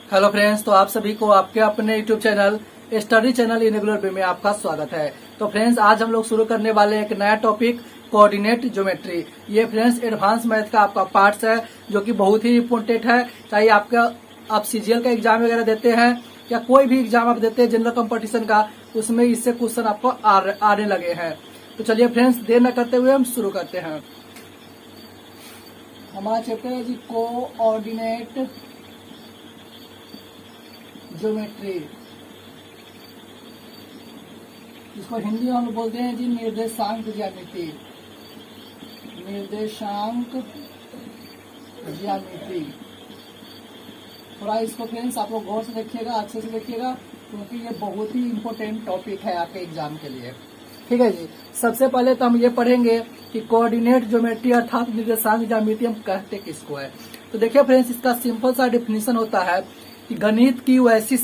Hello friends, तो आप सभी को आपके अपने YouTube channel study channel irregular way में आपका स्वागत है। तो फ्रेंड्स, आज हम लोग शुरू करने वाले एक नया टॉपिक कोऑर्डिनेट ज्योमेट्री। ये फ्रेंड्स एडवांस मैथ का आपका पार्ट्स है जो कि बहुत ही इम्पोर्टेंट है। चाहे आप सीजीएल का एग्जाम वगैरह देते हैं या कोई भी एग्जाम आप देते हैं जनरल कंपटीशन का, उसमें इससे क्वेश्चन आपको आने लगे हैं। तो चलिए फ्रेंड्स, देर न करते हुए हम शुरू करते हैं। हमारा चैप्टर है जी कोऑर्डिनेट ज्योमेट्री। इसको हिंदी में हम बोलते हैं जी निर्देशांक ज्यामिति। निर्देशांक ज्यामिति। थोड़ा इसको फ्रेंड्स आप लोग गौर से देखिएगा, अच्छे से देखिएगा, क्योंकि ये बहुत ही इम्पोर्टेंट टॉपिक है आपके एग्जाम के लिए। ठीक है जी। सबसे पहले तो हम ये पढ़ेंगे कि कोऑर्डिनेट ज्योमेट्री अर्थात निर्देशांक ज्यामिति हम कहते किसको है। तो देखिए फ्रेंड्स, इसका सिंपल सा डिफिनीशन होता है कि गणित की वैसी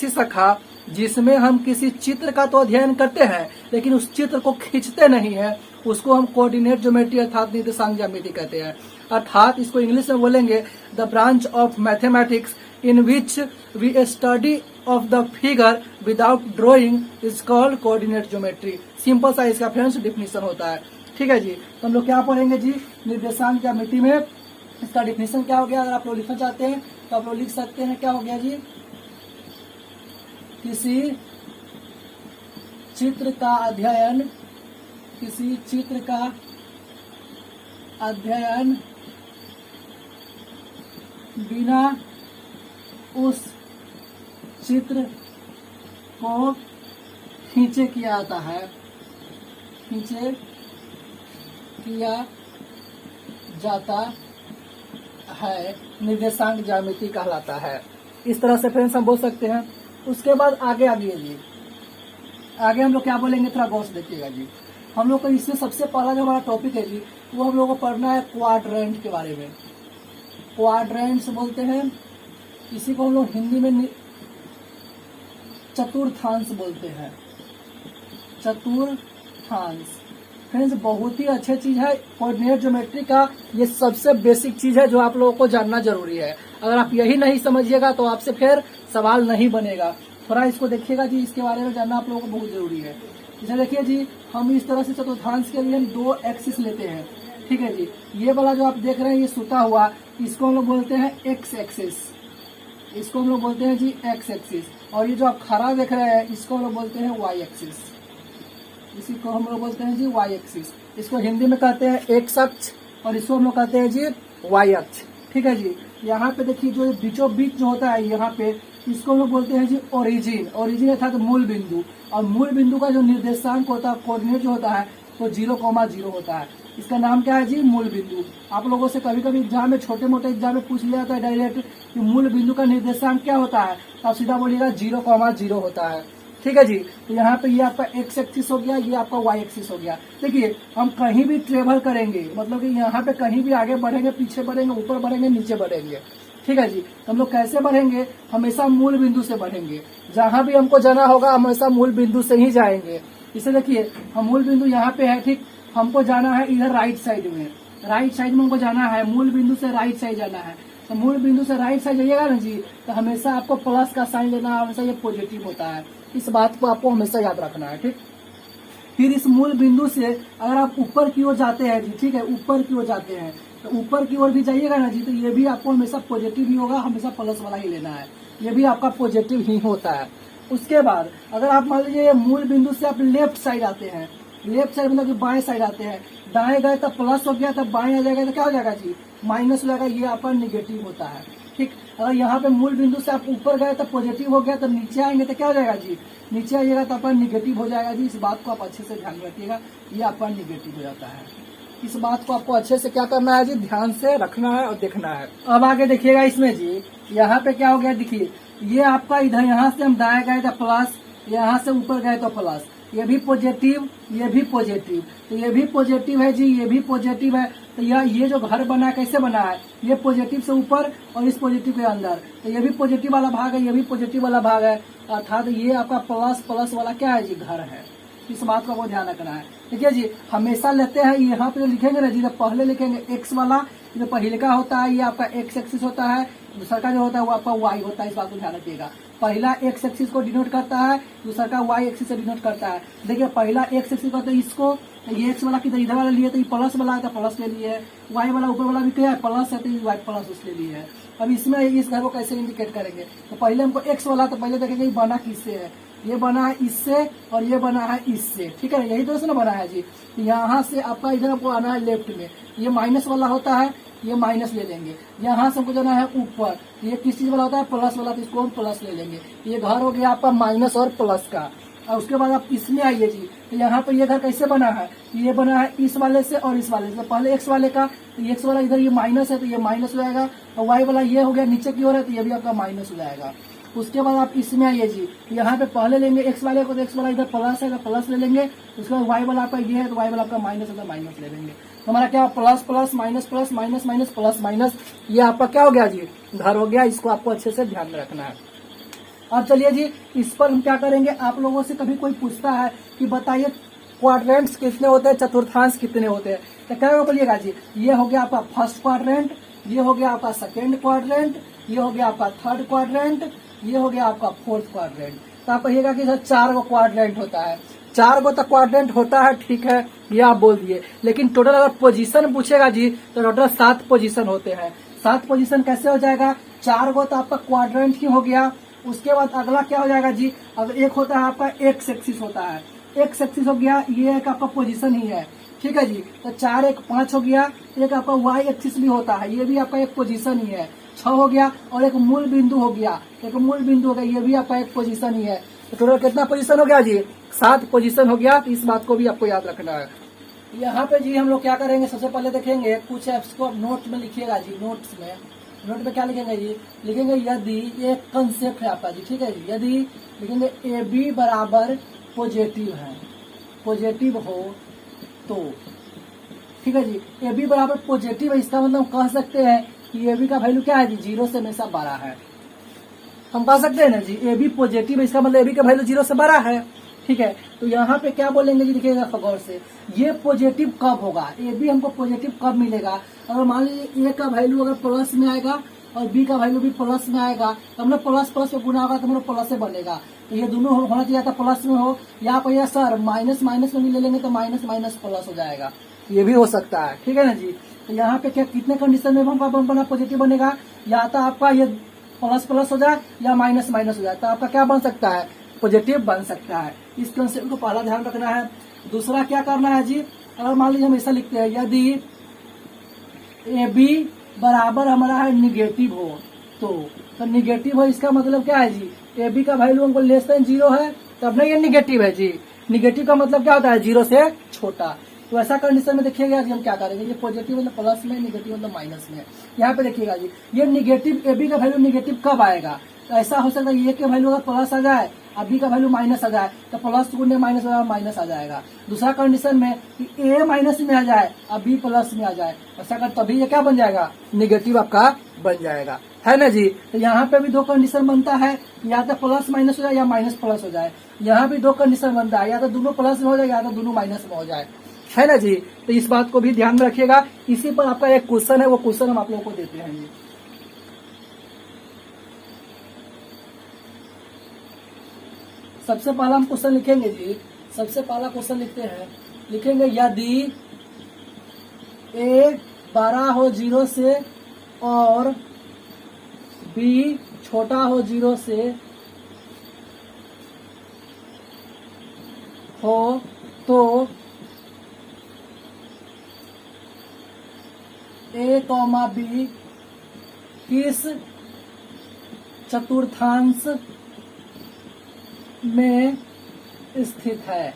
शाखा जिसमें हम किसी चित्र का तो अध्ययन करते हैं लेकिन उस चित्र को खींचते नहीं है, उसको हम कोऑर्डिनेट ज्योमेट्री अर्थात निर्देशांक ज्यामिति कहते हैं। अर्थात इसको इंग्लिश में बोलेंगे the branch of mathematics in which we study of the figure without drawing is called coordinate geometry. Simple सा इसका फ्रेंड्स डिफिनीशन होता है। ठीक है जी। तो हम लोग क्या पढ़ेंगे जी, निर्देशांक ज्यामिति में इसका डिफिनीशन क्या हो गया। अगर आप लोग लिखना चाहते हैं तो आप लोग लिख सकते हैं, क्या हो गया जी, किसी चित्र का अध्ययन बिना उस चित्र को खींचे किया जाता है निर्देशांक ज्यामिति कहलाता है। इस तरह से फ्रेंड्स हम बोल सकते हैं। उसके बाद आगे आगे हम लोग क्या बोलेंगे, थोड़ा गौर से देखिएगा जी। हम लोग को इसमें सबसे पहला जो हमारा टॉपिक है जी, वो हम लोग को पढ़ना है क्वाड्रेंट के बारे में। क्वाड्रेंट्स बोलते हैं, इसी को हम लोग हिंदी में चतुर्थांश बोलते हैं। चतुर्थांश फ्रेंड्स बहुत ही अच्छी चीज है। कोऑर्डिनेट ज्योमेट्री का ये सबसे बेसिक चीज है जो आप लोगों को जानना जरूरी है। अगर आप यही नहीं समझिएगा तो आपसे फिर सवाल नहीं बनेगा। थोड़ा इसको देखिएगा जी, इसके बारे में जानना आप लोगों को बहुत जरूरी है। जैसे देखिए जी, हम इस तरह से चतुर्थांश के लिए हम दो एक्सिस लेते हैं। ठीक है जी। ये वाला जो आप देख रहे हैं ये सुता हुआ, इसको हम लोग बोलते हैं एक्स एक्सिस। इसको हम लोग बोलते हैं जी एक्स एक्सिस। और ये जो आप खड़ा देख रहे हैं इसको हम लोग बोलते हैं वाई एक्सिस। इसी को हम लोग बोलते हैं जी वाई एक्सिस। इसको हिंदी में कहते हैं एक्स अक्ष और इसको हम लोग कहते हैं जी वाई अक्ष। ठीक है जी। यहाँ पे देखिए जो बीचों बीच जो होता है यहाँ पे, इसको हम लोग बोलते हैं जी ओरिजिन। ओरिजिन अर्थात मूल बिंदु। और मूल बिंदु का जो निर्देशांक होता है, कोऑर्डिनेट जो होता है, तो 0,0 होता है। इसका नाम क्या है जी, मूल बिंदु। आप लोगों से कभी कभी एग्जाम में, छोटे मोटे एग्जाम में पूछ लिया जाता है डायरेक्ट कि मूल बिंदु का निर्देशांक क्या होता है, तो आप सीधा बोलिएगा 0,0 होता है। ठीक है जी। तो यहाँ पे ये आपका एक्स एक्सिस हो गया, ये आपका वाई एक्सिस हो गया। देखिए हम कहीं भी ट्रेवल करेंगे, मतलब कि यहाँ पे कहीं भी आगे बढ़ेंगे, पीछे बढ़ेंगे, ऊपर बढ़ेंगे, नीचे बढ़ेंगे। ठीक है जी। तो हम लोग कैसे बढ़ेंगे, हमेशा मूल बिंदु से बढ़ेंगे। जहां भी हमको जाना होगा हमेशा मूल बिंदु से ही जाएंगे। इसे देखिए, हम मूल बिंदु यहाँ पे है, ठीक, हमको जाना है इधर राइट साइड में। राइट साइड में हमको जाना है, मूल बिंदु से राइट साइड जाना है। तो मूल बिंदु से राइट साइड जाइएगा ना जी, तो हमेशा आपको प्लस का साइन लेना, हमेशा ये पॉजिटिव होता है। इस बात को आपको हमेशा याद रखना है। ठीक। फिर इस मूल बिंदु से अगर आप ऊपर की ओर जाते हैं जी, ठीक है, ऊपर की ओर जाते हैं तो ऊपर की ओर भी जाइएगा ना जी, तो ये भी आपको हमेशा पॉजिटिव ही होगा, हमेशा प्लस वाला ही लेना है। ये भी आपका पॉजिटिव ही होता है। उसके बाद अगर आप मान लीजिए मूल बिंदु से आप लेफ्ट साइड आते हैं, लेफ्ट साइड मतलब कि बाएं साइड आते हैं, दाएं गए तो प्लस हो गया, तब बाएं आ जाएगा तो क्या हो जाएगा जी, माइनस हो जाएगा। ये आपका निगेटिव होता है। ठीक। अगर यहाँ पे मूल बिंदु से आप ऊपर गए तो पॉजिटिव हो गया, तब नीचे आएंगे तो क्या हो जाएगा जी, नीचे आइएगा तो आपका निगेटिव हो जाएगा जी। इस बात को आप अच्छे से ध्यान रखिएगा, ये आपका निगेटिव हो जाता है। इस बात को आपको अच्छे से क्या करना है जी, ध्यान से रखना है और देखना है। अब आगे देखिएगा इसमें जी, यहाँ पे क्या हो गया, देखिए ये आपका इधर, यहाँ से हम दाएं गए तो प्लस, यहाँ से ऊपर गए तो प्लस, ये भी पॉजिटिव, ये भी पॉजिटिव, तो ये भी पॉजिटिव है जी, ये भी पॉजिटिव है। तो ये जो घर बना है कैसे बना है, ये पॉजिटिव से ऊपर और इस पॉजिटिव के अंदर, तो ये भी पॉजिटिव वाला भाग है, ये भी पॉजिटिव वाला भाग है। अर्थात ये आपका प्लस प्लस वाला क्या है जी, घर है। इस बात का वो ध्यान रखना है। देखिए जी, हमेशा लेते हैं यहाँ पे जो लिखेंगे ना जी, जब पहले लिखेंगे एक्स वाला, जो पहले का होता है ये आपका एक्स एक्सिस होता है, दूसरा का जो होता है वो आपका वाई होता है। इस बात को ध्यान रखिएगा। पहला एक्स एक्सिस को डिनोट करता है, दूसरा का वाई एक्सिस से डिनोट करता है। देखिए पहला एक्स एक्सिस का तो इसको, ये एक्स वाला किधर इधर वाला लिए तो ये प्लस वाला है तो प्लस ले लिए, वाई वाला ऊपर वाला भी क्या है प्लस है तो ये वाई प्लस उसले लिए है। अब इसमें इस घर को कैसे इंडिकेट करेंगे, तो पहले हमको एक्स वाला, तो पहले देखेंगे ये बना किससे है, ये बना है इससे और ये बना है इससे, ठीक है, यही तरह से ना बना है जी। यहाँ से आपका इधर आपको आना है लेफ्ट में, ये माइनस वाला होता है, ये माइनस ले लेंगे। यहाँ से हमको जाना है ऊपर, ये किस चीज वाला होता है प्लस वाला, तो इसको हम प्लस ले लेंगे। ये घर हो गया आपका माइनस और प्लस का। और उसके बाद आप इसमें आइए जी, तो यहाँ पे ये घर कैसे बना है, ये बना है इस वाले से और इस वाले से। पहले एक्स वाले का, तो एक्स वाला इधर ये माइनस है तो ये माइनस हो जाएगा, और वाई वाला ये हो गया नीचे की ओर है तो ये भी आपका माइनस हो जाएगा। उसके बाद आप इसमें आइए जी, तो यहाँ पे पहले लेंगे एक्स वाले को, तो एक्स वाला इधर प्लस है तो प्लस ले लेंगे। उसके बाद वाई वाला आपका ये है तो वाई वाला आपका माइनस है तो माइनस ले लेंगे। तो हमारा क्या plus plus minus plus minus minus plus minus, ये आपका क्या हो गया जी, घर हो गया। इसको आपको अच्छे से ध्यान में रखना है। अब चलिए जी, इस पर हम क्या करेंगे, आप लोगों से कभी कोई पूछता है कि बताइए क्वाड्रेंट्स कितने होते हैं, चतुर्थांश कितने होते हैं, तो क्या बोलिएगा जी, ये हो गया आपका फर्स्ट क्वाड्रेंट, ये हो गया आपका सेकेंड क्वाड्रेंट, ये हो गया आपका थर्ड क्वाड्रेंट, ये हो गया आपका फोर्थ क्वाड्रेंट। तो आप कहिएगा कि सर 4 गो क्वाड्रेंट होता है, 4 गो तो क्वाड्रेंट होता है, ठीक है, ये आप बोल दिए। लेकिन टोटल अगर पोजीशन पूछेगा जी, तो टोटल 7 पोजीशन होते हैं। 7 पोजीशन कैसे हो जाएगा, 4 गो तो आपका क्वाड्रेंट ही हो गया। उसके बाद अगला क्या हो जाएगा जी, अब एक होता है आपका एक्स एक्सिस होता है, एक्स एक्सिस हो गया, ये एक आपका पोजीशन ही है, ठीक है जी। तो 4 1 5 हो गया। एक आपका वाई एक्सिस भी होता है, ये भी आपका एक पोजीशन ही है, 6 हो गया। और एक मूल बिंदु हो गया, एक मूल बिंदु हो गया, ये भी आपका एक पोजीशन ही है। तो टोटल कितना पोजीशन हो गया जी, 7 पोजीशन हो गया। तो इस बात को भी आपको याद रखना है। यहाँ पे जी हम लोग क्या करेंगे, सबसे पहले देखेंगे कुछ इसको नोट में लिखिएगा जी। नोट्स में, नोट में क्या लिखेंगे जी, लिखेंगे यदि एक कंसेप्ट है आपका जी, ठीक है जी, यदि लिखेंगे ए बी बराबर पॉजिटिव है, पॉजिटिव हो तो, ठीक है जी, ए बी बराबर पॉजिटिव है, इसका मतलब कह सकते हैं कि ए बी का वैल्यू क्या है जी, 0 से हमेशा बड़ा है। हम कह सकते हैं ना जी, ए बी पॉजिटिव है, इसका मतलब ए बी का वैल्यू 0 से बड़ा है, ठीक है। तो यहाँ पे क्या बोलेंगे जी, देखिएगा गौर से, ये पॉजिटिव कब होगा, ए बी हमको पॉजिटिव कब मिलेगा, अगर मान लीजिए ए का वैल्यू अगर प्लस में आएगा और बी का वैल्यू भी प्लस में आएगा, तो हम लोग प्लस प्लस में गुना होगा तो हम लोग प्लस से बनेगा। तो ये दोनों होना चाहिए था प्लस में हो, या पर सर माइनस माइनस में भी ले लेंगे तो माइनस माइनस प्लस हो जाएगा, ये भी हो सकता है, ठीक है ना जी। तो यहाँ पे क्या कितने कंडीशन में हमका बना पॉजिटिव बनेगा, या तो आपका ये प्लस प्लस हो जाए या माइनस माइनस हो जाए, तो आपका क्या बन सकता है, पॉजिटिव बन सकता है। इस कंसेप्ट को पहला ध्यान रखना है। दूसरा क्या करना है जी, अगर मान लीजिए हम ऐसा लिखते हैं, यदि ए बी बराबर हमारा है निगेटिव हो तो निगेटिव हो इसका मतलब क्या है जी, ए बी का वैल्यू हमको लेस देन 0 है तब नहीं ये निगेटिव है जी। निगेटिव का मतलब क्या होता है, 0 से छोटा। तो ऐसा कंडीशन में देखिएगा जी हम क्या करेंगे, ये पॉजिटिव मतलब प्लस में, निगेटिव मतलब माइनस में। यहाँ पे देखिएगा जी, ये निगेटिव ए बी का वैल्यू निगेटिव कब आएगा, तो ऐसा हो सकता है ये के वैल्यू अगर प्लस आ जाए और बी का वैल्यू माइनस आ जाए, तो प्लस गुने माइनस माइनस आ जाएगा। दूसरा कंडीशन में कि ए माइनस में आ जाए और बी प्लस में आ जाए, ऐसा कर तभी ये क्या बन जाएगा, निगेटिव आपका बन जाएगा, है ना जी। तो यहाँ पे भी 2 कंडीशन बनता है, या तो प्लस माइनस हो जाए या माइनस प्लस हो जाए। यहाँ भी 2 कंडीशन बनता है, या तो दोनों प्लस में हो जाए या तो दोनों माइनस में हो जाए, है ना जी। तो इस बात को भी ध्यान में रखिएगा। इसी पर आपका एक क्वेश्चन है, वो क्वेश्चन हम आप लोगों को देते हैं जी। सबसे पहला हम क्वेश्चन लिखेंगे जी, सबसे पहला क्वेश्चन लिखते हैं, लिखेंगे यदि ए बड़ा हो 0 से और बी छोटा हो 0 से हो तो ए कॉमा बी किस चतुर्थांश में स्थित है,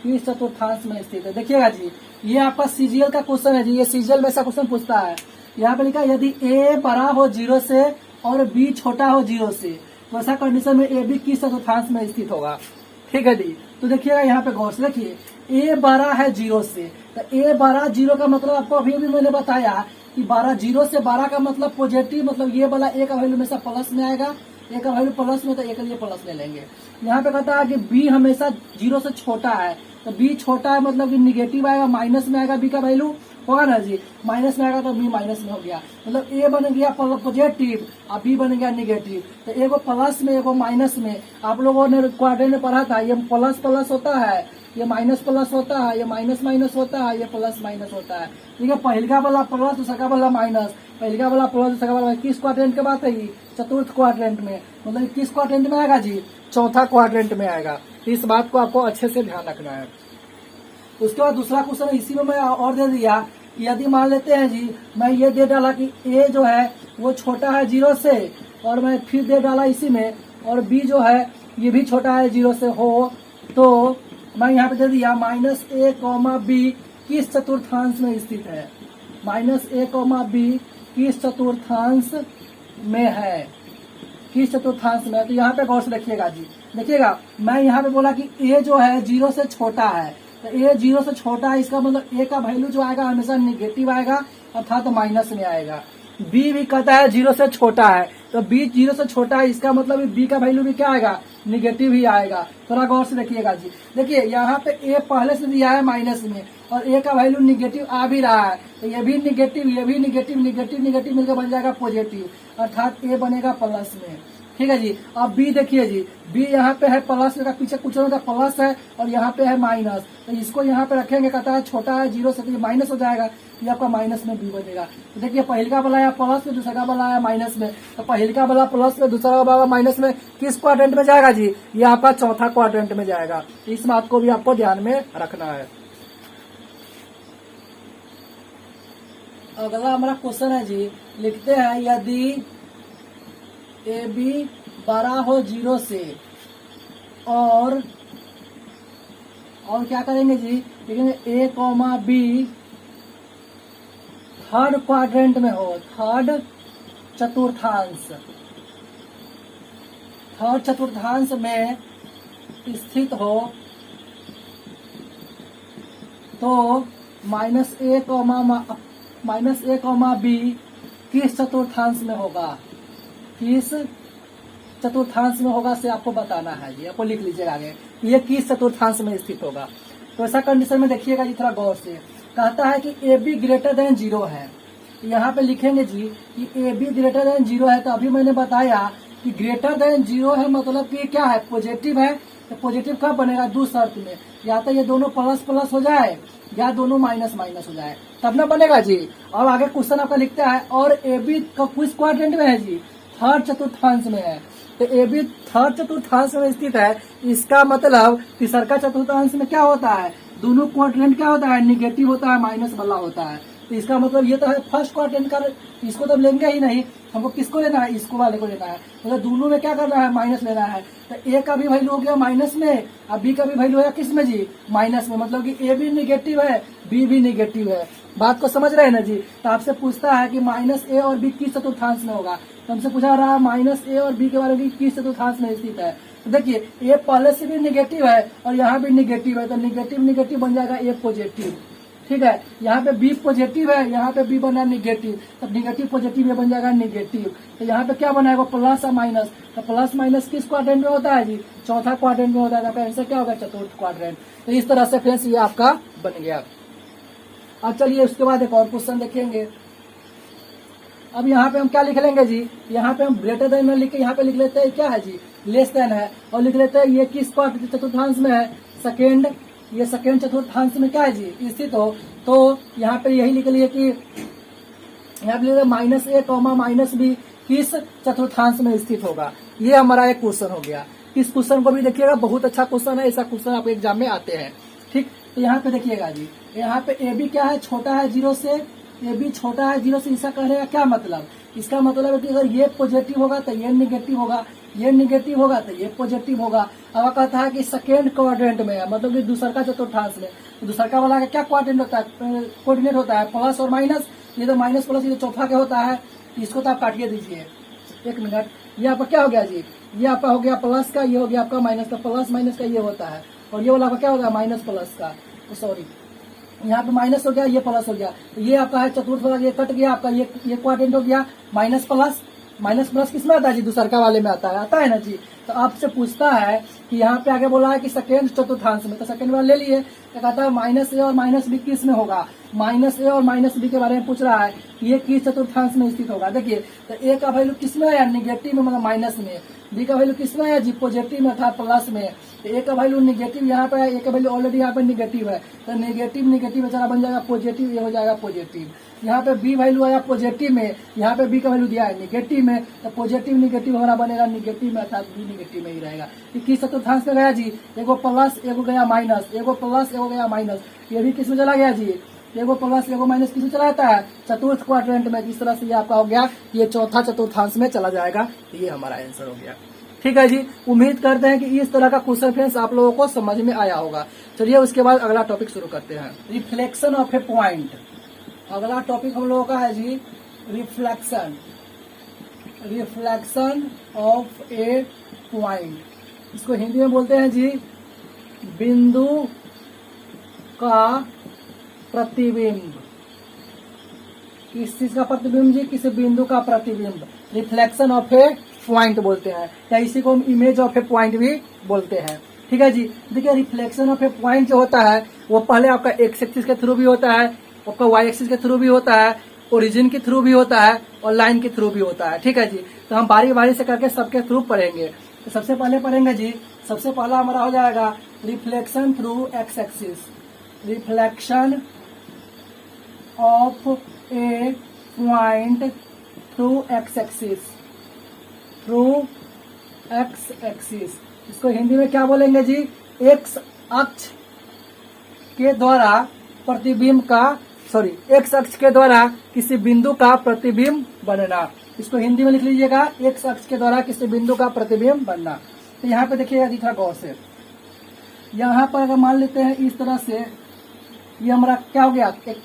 किस चतुर्थांश में स्थित है। देखिएगा जी, ये आपका सीजीएल का क्वेश्चन है जी, ये सीजीएल में ऐसा क्वेश्चन पूछता है। यहाँ पे लिखा है यदि ए बड़ा हो 0 से और बी छोटा हो 0 से, तो ऐसा कंडीशन में ए बी किस चतुर्थांश में स्थित होगा, ठीक है जी। तो देखिएगा यहाँ पे गौर से देखिए, ए बड़ा है 0 से, तो ए बड़ा 0 का मतलब आपको अभी भी मैंने बताया कि 12 0 से 12 का मतलब पॉजिटिव, मतलब ये वाला ए का वैल्यू हमेशा प्लस में आएगा ए का वैल्यू प्लस में तो ए के लिए प्लस ले लेंगे। यहाँ पे कहता है कि बी हमेशा 0 से छोटा है, तो बी छोटा है मतलब कि निगेटिव आएगा, माइनस में आएगा बी का वैल्यू, होगा ना जी, माइनस में आएगा तो बी माइनस में हो गया, मतलब ए बन गया पॉजिटिव और बी बन गया निगेटिव। तो एगो प्लस में एगो माइनस में, आप लोगों ने क्वाड्रेंट में पढ़ा था, ये प्लस प्लस होता है, ये माइनस प्लस होता है, ये माइनस माइनस होता है, ये प्लस माइनस होता है। ठीक है, पहलका वाला प्लस दूसरा वाला माइनस, पहलका वाला प्लस दूसरा वाला, किस क्वाड्रेंट की बात है ये? चतुर्थ क्वाड्रेंट में, मतलब किस क्वाड्रेंट में आएगा जी? चौथा क्वाड्रेंट में आएगा। इस बात को आपको अच्छे से ध्यान रखना है। उसके बाद दूसरा क्वेश्चन इसी में मैं और दे दिया, यदि मान लेते हैं जी, मैं ये दे डाला कि ए जो है वो छोटा है 0 से, और मैं फिर दे डाला इसी में, और बी जो है ये भी छोटा है 0 से हो, तो मैं यहाँ पे दे दिया माइनस ए कॉमा बी किस चतुर्थांश में स्थित है, माइनस ए कॉमा बी किस चतुर्थांश में है, किस चतुर्थांश में है। तो यहाँ पे गौर से देखिएगा जी, देखिएगा मैं यहाँ पे बोला कि ए जो है 0 से छोटा है, तो ए 0 से छोटा है, इसका मतलब ए का वैल्यू जो आएगा हमेशा निगेटिव आएगा, अर्थात माइनस में आएगा। बी भी कहता है 0 से छोटा है, तो बी 0 से छोटा है, इसका मतलब बी का वैल्यू भी क्या आएगा? निगेटिव ही आएगा। थोड़ा गौर से देखिएगा जी, देखिए यहाँ पे ए पहले से दिया है माइनस में, और ए का वैल्यू निगेटिव आ भी रहा है, तो ये भी निगेटिव, ये भी निगेटिव, निगेटिव निगेटिव मिलकर बन जाएगा पॉजिटिव, अर्थात ए बनेगा प्लस में। ठीक है जी। अब बी देखिए जी, बी यहाँ पे है प्लस का, पीछे कुछ होगा प्लस है, और यहाँ पे है माइनस, तो इसको यहाँ पे रखेंगे, कहता है छोटा है 0 से, तो ये माइनस हो जाएगा, ये आपका माइनस में बी बनेगा। तो देखिए पहलका वाला आया प्लस में, दूसरा वाला आया माइनस में, तो पहलका वाला प्लस में, दूसरा वाला माइनस में, किस क्वाड्रेंट में जाएगा जी? ये आपका चौथा क्वाड्रेंट में जाएगा। इस बात को भी आपको ध्यान में रखना है। अगला हमारा क्वेश्चन है जी, लिखते हैं यदि ए बी बड़ा हो 0 से, और क्या करेंगे जी, लिखेंगे ए कॉमा बी थर्ड क्वाड्रेंट में हो, थर्ड चतुर्थांश, थर्ड चतुर्थांश में स्थित हो, तो माइनस ए कॉमा बी किस चतुर्थांश में होगा, किस चतुर्थांश में होगा से आपको बताना है जी। आपको लिख लीजिएगा आगे, ये किस चतुर्थांश में स्थित होगा। तो ऐसा कंडीशन में देखिएगा जी, थोड़ा गौर से, कहता है कि ए बी ग्रेटर देन 0 है, यहाँ पे लिखेंगे जी कि ए बी ग्रेटर देन 0 है। तो अभी मैंने बताया कि ग्रेटर देन 0 है, मतलब कि क्या है? पॉजिटिव है। तो पॉजिटिव कब बनेगा? 2 शर्त में, या तो ये दोनों प्लस प्लस हो जाए, या दोनों माइनस माइनस हो जाए, तब ना बनेगा जी। अब आगे क्वेश्चन आपका लिखता है, और ए बी का किस क्वाड्रेंट में है जी? थर्ड चतुर्थांश में है। तो ए बी थर्ड चतुर्थांश में स्थित है, इसका मतलब तीसरा चतुर्थांश में क्या होता है? दोनों क्वाड्रेंट क्या होता है? निगेटिव होता है, माइनस वाला होता है। तो इसका मतलब ये तो है फर्स्ट क्वाड्रेंट का, इसको तो लेंगे ही नहीं, हमको किसको लेना है? इसको वाले को लेना है। मतलब दोनों में क्या करना है? माइनस लेना है। तो ए का भी वैल्यू हो गया माइनस में, और बी का भी वैल्यू है किस में जी? माइनस में। मतलब कि ए भी निगेटिव है, बी भी निगेटिव है। बात को समझ रहे हैं ना जी? तो आपसे पूछता है कि माइनस ए और बी किस चतुर्थांश में होगा, तो हमसे पूछा रहा है माइनस ए और बी के बारे में किस चतुर्थांश में स्थित है। तो देखिए ए पहले से भी निगेटिव है, और यहाँ भी निगेटिव है, तो निगेटिव निगेटिव बन जाएगा ए पॉजिटिव। ठीक है, यहाँ पे बी पॉजिटिव है, यहाँ पे बी बना निगेटिव, तो निगेटिव पॉजिटिव में बन जाएगा निगेटिव। तो यहाँ पे क्या बनाएगा? प्लस और माइनस। तो प्लस माइनस किस क्वाड्रेंट में होता है जी? चौथा क्वाड्रेंट में होता है। आपका आंसर क्या होगा? चतुर्थ क्वाड्रेंट। तो इस तरह से फ्रेंड्स ये आपका बन गया। अब चलिए उसके बाद एक और क्वेश्चन देखेंगे। अब यहाँ पे हम क्या लिख लेंगे जी? यहाँ पे हम ग्रेटर देन में लिख के यहाँ पे लिख लेते हैं क्या है जी? लेस देन है, और लिख लेते हैं ये किस चतुर्थांश में है? सेकेंड, ये सेकेंड चतुर्थांश में क्या है जी? स्थित हो। तो यहाँ पे यही लिख लिए कि यहाँ पे लिखे माइनस ए कॉमा माइनस बी किस चतुर्थांश में स्थित होगा। ये हमारा एक क्वेश्चन हो गया। इस क्वेश्चन को भी देखिएगा, बहुत अच्छा क्वेश्चन है, ऐसा क्वेश्चन आपके एग्जाम में आते हैं। ठीक, तो यहाँ पे देखिएगा जी, यहाँ पे ए बी क्या है? छोटा है 0 से, ए बी छोटा है 0 से, इसका कह क्या मतलब? इसका मतलब है कि अगर ये पॉजिटिव होगा तो ये निगेटिव होगा, ये निगेटिव होगा तो ये पॉजिटिव होगा। अब कहता है कि सेकेंड क्वाड्रेंट में है, मतलब कि दूसरा का चतुर्थांश में। तो दूसरा का वाला का क्या क्वाड्रेंट होता है? कोऑर्डिनेट होता है प्लस और माइनस। ये तो माइनस प्लस, ये तो चौथा का होता है। इसको तो आप काटिए दीजिए, 1 मिनट। ये आपका क्या हो गया जी? ये आपका हो गया प्लस का, ये हो गया आपका माइनस का। प्लस माइनस का ये होता है, और ये वाला आपका क्या होगा? माइनस प्लस का। सॉरी, यहाँ पे माइनस हो गया, ये प्लस हो गया। तो ये आपका है चतुर्थ वाला, ये कट गया आपका, ये क्वाड्रेंट हो गया माइनस प्लस, माइनस प्लस किसमें आता है जी, दूसरका वाले में आता है ना जी। तो आपसे पूछता है कि यहाँ पे आगे बोला है कि सेकेंड चतुर्थांश में, तो सेकेंड वाला ले लिए, तो कहता है माइनस ए और माइनस बी किस में होगा, माइनस ए और माइनस बी के बारे में पूछ रहा है, ये किस चतुर्थांश में स्थित होगा। देखिए तो ए का वैल्यू किस में आया, निगेटिव में, मतलब माइनस में, बी का वैल्यू किस में आया जी, पॉजिटिव में अर्थात प्लस में। तो ए का वैल्यू निगेटिव यहाँ पे है, ए का वैल्यू ऑलरेडी यहाँ पे निगेटिव है, तो निगेटिव निगेटिव बेचारा बन जाएगा पॉजिटिव, ये हो जाएगा पॉजिटिव। यहाँ पे बी वैल्यू आया पॉजिटिव में, यहाँ पे बी का वैल्यू दिया है निगेटिव में, तो पॉजिटिव निगेटिव हमारा बनेगा निगेटिव में, अर्थात बी निगेटिव में ही रहेगा। ये किस चतुर्थांश में गया जी, एगो प्लस एगो गया माइनस, एगो प्लस एगो गया माइनस, ये भी किस में चला गया जी, एगो प्लस एगो माइनस किस में चला जाता है, चतुर्थ क्वाड्रेंट में। इस तरह से ये आपका हो गया, ये चौथा चतुर्थांश में चला जाएगा। ये हमारा आंसर हो गया। ठीक है जी, उम्मीद करते हैं कि इस तरह का क्वेश्चन फ्रेंड्स आप लोगों को समझ में आया होगा। चलिए उसके बाद अगला टॉपिक शुरू करते हैं, रिफ्लेक्शन ऑफ ए पॉइंट। अगला टॉपिक हम लोगों का है जी reflection, reflection of a point. इसको हिंदी में बोलते हैं जी बिंदु का प्रतिबिंब। किस चीज का प्रतिबिंब जी, किसी बिंदु का प्रतिबिंब, रिफ्लेक्शन ऑफ ए पॉइंट बोलते हैं, या इसी को हम इमेज ऑफ ए पॉइंट भी बोलते हैं। ठीक है जी, देखिए रिफ्लेक्शन ऑफ ए पॉइंट जो होता है वो पहले आपका एक्स एक्सिस के थ्रू भी होता है, आपका वाई एक्सिस के थ्रू भी होता है, ओरिजिन के थ्रू भी होता है और लाइन के थ्रू भी होता है। ठीक है जी, तो हम बारी बारी से करके सबके थ्रू पढ़ेंगे। तो सबसे पहले पढ़ेंगे जी, सबसे पहला हमारा हो जाएगा reflection through x axis, reflection of a point through x axis, through x axis. इसको हिंदी में क्या बोलेंगे जी, एक्स अक्ष के द्वारा प्रतिबिंब का, सॉरी एक्स अक्ष के द्वारा किसी बिंदु का प्रतिबिंब बनना। इसको हिंदी में लिख लीजिएगा, एक्स अक्ष के द्वारा किसी बिंदु का प्रतिबिंब बनना। तो यहाँ पे देखिएगा जी थोड़ा गौर से, यहाँ पर अगर मान लेते हैं इस तरह से, ये हमारा क्या हो गया, एक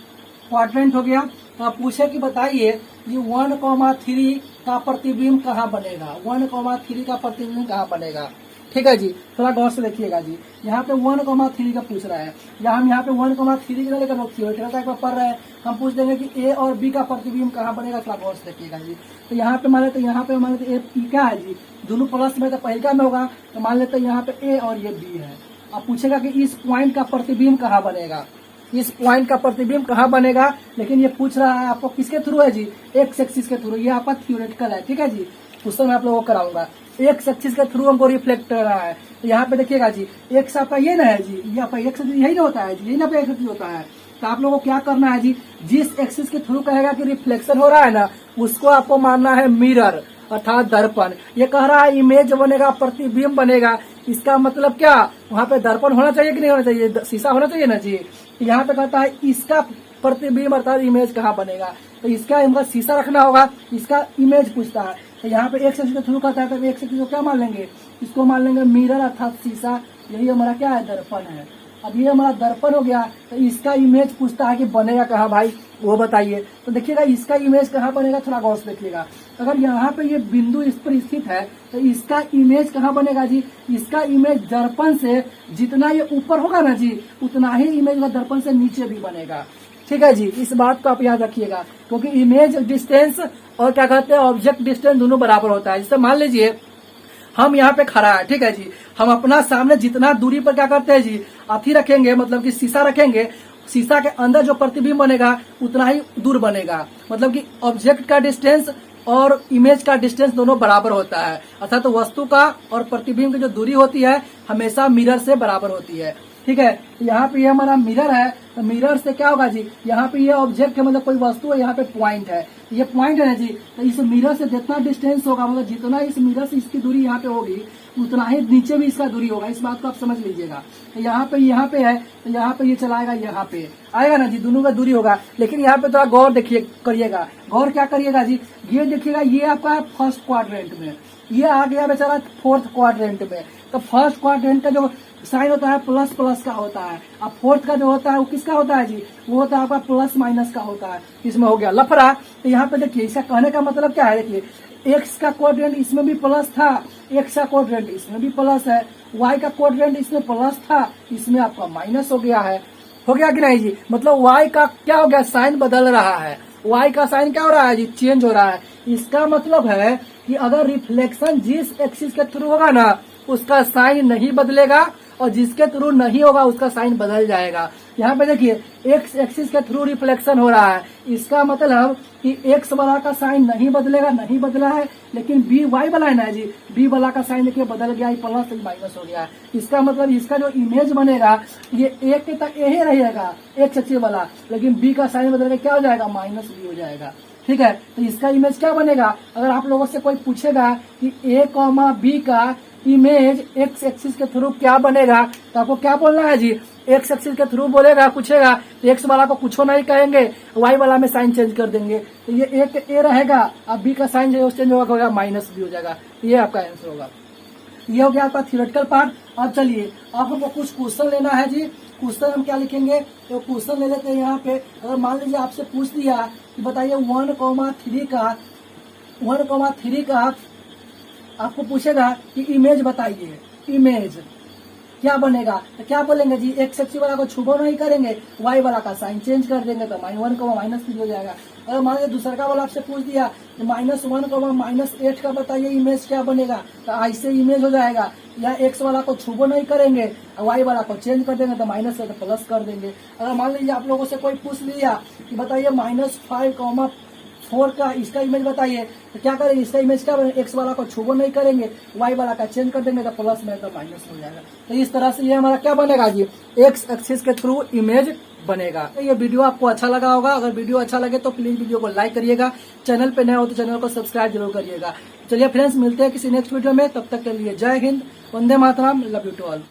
क्वाड्रेंट हो गया। तो आप पूछे कि बताइए ये 1,3 का प्रतिबिंब कहाँ बनेगा, 1,3 का प्रतिबिंब कहाँ बनेगा। ठीक है जी, थोड़ा गौर से देखिएगा जी, यहाँ पे 1,3 का पूछ रहा है, या हम यहाँ पे 1,3 के लेकर थियोरेटिकल पढ़ रहे हैं, हम पूछ देंगे कि ए और बी का प्रतिबिंब कहाँ बनेगा, थोड़ा गौर से देखिएगा जी। तो यहाँ पे मान लेते, यहाँ पे मान लेते ए पी क्या है जी, दोनों प्लस में, तो पहिलका में होगा, तो मान लेते यहाँ पे ए और ये बी है। अब पूछेगा कि इस पॉइंट का प्रतिबिंब कहाँ बनेगा, इस पॉइंट का प्रतिबिंब कहाँ बनेगा, लेकिन ये पूछ रहा है आपको किसके थ्रू है जी, एक्स एक्सिस के थ्रू। ये आपका थियोरेटिकल है। ठीक है जी, क्वेश्चन मैं आप लोगों को कराऊंगा, एक्स एक्सिस के थ्रू हमको रिफ्लेक्ट कर रहा है। तो यहाँ पे देखिएगा जी, एक्स आपका ये ना है जी, ये आपका एक्स यही ना होता है जी, यही ना पे एक्सिस होता है। तो आप लोगों को क्या करना है जी, जिस एक्सिस के थ्रू कहेगा कि रिफ्लेक्शन हो रहा है ना, उसको आपको मानना है मिरर अर्थात दर्पण। ये कह रहा है इमेज बनेगा, प्रतिबिंब बनेगा, इसका मतलब क्या, वहाँ पे दर्पण होना चाहिए कि नहीं होना चाहिए, शीशा होना चाहिए ना जी। यहाँ पे कहता है इसका प्रतिबिंब अर्थात इमेज कहाँ बनेगा, तो इसका इनका शीशा रखना होगा, इसका इमेज पूछता है। तो यहाँ पे एक्स एक्सिस के थ्रू कहता है, तो एक्स एक्सिस को क्या मान लेंगे, इसको मान लेंगे मिरर अर्थात शीशा, यही हमारा क्या है, दर्पण है। अब ये हमारा दर्पण हो गया, तो इसका इमेज पूछता है कि बनेगा कहाँ भाई, वो बताइए। तो देखिएगा इसका इमेज कहाँ बनेगा, थोड़ा गौर से देखिएगा। अगर यहाँ पे ये बिंदु इस पर स्थित है, तो इसका इमेज कहाँ बनेगा जी, इसका इमेज दर्पण से जितना ये ऊपर होगा ना जी, उतना ही इमेज दर्पण से नीचे भी बनेगा। ठीक है जी, इस बात को आप याद रखिएगा, क्योंकि इमेज डिस्टेंस और क्या कहते हैं ऑब्जेक्ट डिस्टेंस दोनों बराबर होता है। जैसे मान लीजिए हम यहाँ पे खड़ा है, ठीक है जी, हम अपना सामने जितना दूरी पर क्या करते हैं जी, अथी रखेंगे, मतलब कि शीशा रखेंगे, शीशा के अंदर जो प्रतिबिंब बनेगा उतना ही दूर बनेगा, मतलब कि ऑब्जेक्ट का डिस्टेंस और इमेज का डिस्टेंस दोनों बराबर होता है, अर्थात तो वस्तु का और प्रतिबिंब की जो दूरी होती है हमेशा मिरर से बराबर होती है। ठीक है, यहाँ पे ये हमारा मिरर है, तो मिरर से क्या होगा जी, यहाँ पे ये ऑब्जेक्ट है, मतलब कोई वस्तु है, यहाँ पे पॉइंट है, ये पॉइंट है ना जी, तो इस मिरर से जितना डिस्टेंस होगा, मतलब जितना इस मिरर से इसकी दूरी यहाँ पे होगी उतना ही नीचे भी इसका दूरी होगा। इस बात को आप समझ लीजिएगा। तो यहाँ पे है, तो यहाँ पे ये चलाएगा, यहाँ पे आएगा ना जी, दोनों का दूरी होगा। लेकिन यहाँ पे थोड़ा गौर देखिए करिएगा, गौर क्या करिएगा जी, ये देखिएगा ये आपका है फर्स्ट क्वाड्रेंट में, ये आ गया बेचारा फोर्थ क्वाड्रेंट में। तो फर्स्ट क्वाड्रेंट का जो साइन होता है प्लस प्लस का होता है, अब फोर्थ का जो होता है वो किसका होता है जी, वो होता है आपका प्लस माइनस का होता है। इसमें हो गया लफड़ा। तो यहाँ पे देखिए इसका कहने का मतलब क्या है, देखिए एक्स का क्वाड्रेंट इसमें भी प्लस था, एक्स का क्वाड्रेंट इसमें भी प्लस है, वाई का क्वाड्रेंट इसमें प्लस था, इसमें आपका माइनस हो गया है। हो गया कि नहीं जी, मतलब वाई का क्या हो गया, साइन बदल रहा है। y का साइन क्या हो रहा है जी, चेंज हो रहा है। इसका मतलब है कि अगर रिफ्लेक्शन जिस एक्सिस के थ्रू होगा ना उसका साइन नहीं बदलेगा, और जिसके थ्रू नहीं होगा उसका साइन बदल जाएगा। यहाँ पे देखिए एक्स एक्सिस के थ्रू रिफ्लेक्शन हो रहा है, इसका मतलब कि एक्स वाला का साइन नहीं बदलेगा, नहीं बदला है, लेकिन बी वाई वाला है ना जी, बी वाला का साइन देखिए बदल गया, प्लस माइनस हो गया। इसका मतलब इसका जो इमेज बनेगा ये एक के तक यही रहेगा एक्स एक्सिस वाला, लेकिन बी का साइन बदल के क्या हो जाएगा, माइनस बी हो जाएगा। ठीक है, तो इसका इमेज क्या बनेगा, अगर आप लोगों से कोई पूछेगा कि ए कॉमा बी का इमेज एक्स एक्सिस के थ्रू क्या बनेगा, तो आपको क्या बोलना है जी, एक्स एक्सिस के थ्रू बोलेगा, पूछेगा तो एक्स वाला को कुछ नहीं कहेंगे, वाई वाला में साइन चेंज कर देंगे, तो ये एक ए रहेगा, अब बी का साइन जो चेंज होगा माइनस बी हो जाएगा। तो ये आपका आंसर होगा। ये हो गया आपका थियोरेटिकल पार्ट। अब चलिए अब हमको कुछ क्वेश्चन लेना है जी। क्वेश्चन हम क्या लिखेंगे, तो क्वेश्चन ले लेते हैं। यहाँ पे अगर मान लीजिए आपसे पूछ दिया कि बताइए 1,3 का आपको पूछेगा कि इमेज बताइए, इमेज क्या बनेगा, तो क्या बोलेंगे जी, एक्स एक्सिस वाला को छुबो नहीं करेंगे, वाई वाला का साइन चेंज कर देंगे, तो -1 माइनस हो जाएगा। अगर मान लीजिए दूसरा वाला आपसे पूछ दिया -1 -8 का बताइए इमेज क्या बनेगा, तो ऐसे इमेज हो जाएगा, या एक्स वाला को छुबो नहीं करेंगे, वाई वाला को चेंज कर देंगे, तो माइनस से तो प्लस कर देंगे। अगर मान लीजिए आप लोगों से कोई पूछ लिया कि बताइए -5,4 का इसका इमेज बताइए, तो क्या करेंगे, इसका इमेज क्या बनेगा, एक्स वाला को छुबो नहीं करेंगे, वाई वाला का चेंज कर देंगे, तो प्लस में तो माइनस हो जाएगा। तो इस तरह से ये हमारा क्या बनेगा जी, एक्स एक्सिस के थ्रू इमेज बनेगा। तो ये वीडियो आपको अच्छा लगा होगा, अगर वीडियो अच्छा लगे तो प्लीज वीडियो को लाइक करिएगा, चैनल पे नए हो तो चैनल को सब्सक्राइब जरूर करिएगा। चलिए फ्रेंड्स, मिलते हैं किसी नेक्स्ट वीडियो में, तब तक के लिए जय Hind, Vande Mataram, love you to all.